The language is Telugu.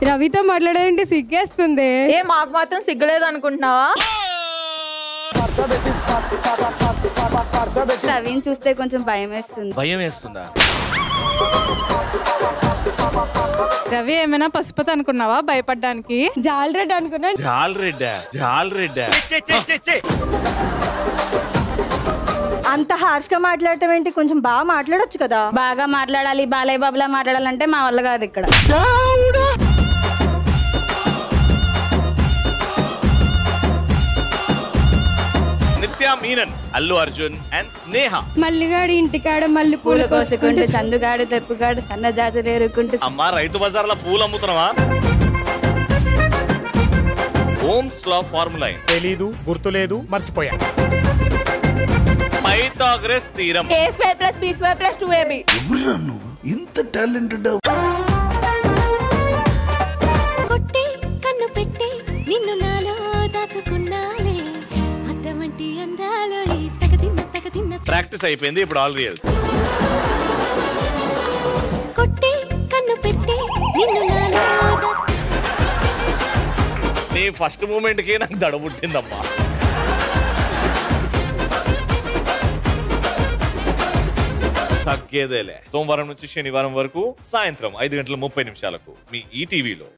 రవితో మాట్లాడాలంటే సిగ్గేస్తుంది. ఏ మాకు మాత్రం సిగ్గులేదు అనుకుంటున్నావా? రవిని చూస్తే కొంచెం భయం వేస్తుంది. భయం వేస్తుందా? రవి ఏమైనా పశుపతి అనుకున్నావా భయపడ్డానికి? జాలరెడ్డి అనుకున్నా. జాలరెడ్డా అంత హార్ష్ గా మాట్లాడటం ఏంటి? కొంచెం బాగా మాట్లాడొచ్చు కదా. బాగా మాట్లాడాలి, బాలయ్య బాబులా మాట్లాడాలంటే మా వల్ల కాదు ఇక్కడ. నిత్య మీనన్, అల్లు అర్జున్ అండ్ స్నేహ. మల్లిగాడి ఇంటికాడ మల్లి పూలు కోసుకుంటూ చందుగాడు తెప్పుగాడు సన్న జాజులు ఏరుకుంటూ. అమ్మా రైతు బజార్ల పూలు అమ్ముతున్నావా? ఓమ్స్ లా ఫార్ములా తెలీదు, గుర్తులేదు, మర్చిపోయా. Pythagoras theorem. A²+B²+2AB. ఎవరురా నువ్వు ఇంత టాలెంటెడ్? కొట్టి కన్ను పెట్టి నిన్ను నాలో దాచుకున్నానే అద్దమంటి అందాలో తగదిన్న ప్రాక్టీస్ అయిపోయింది, ఇప్పుడు ఆల్ రియల్. కొట్టి కన్ను పెట్టి నిన్ను నాలో నీ ఫస్ట్ మూమెంట్ కి నాకు దడ పుట్టిందమ్మా. తగ్గేదేలే. సోమవారం నుంచి శనివారం వరకు సాయంత్రం 5:30 మీ ఈటీవీలో.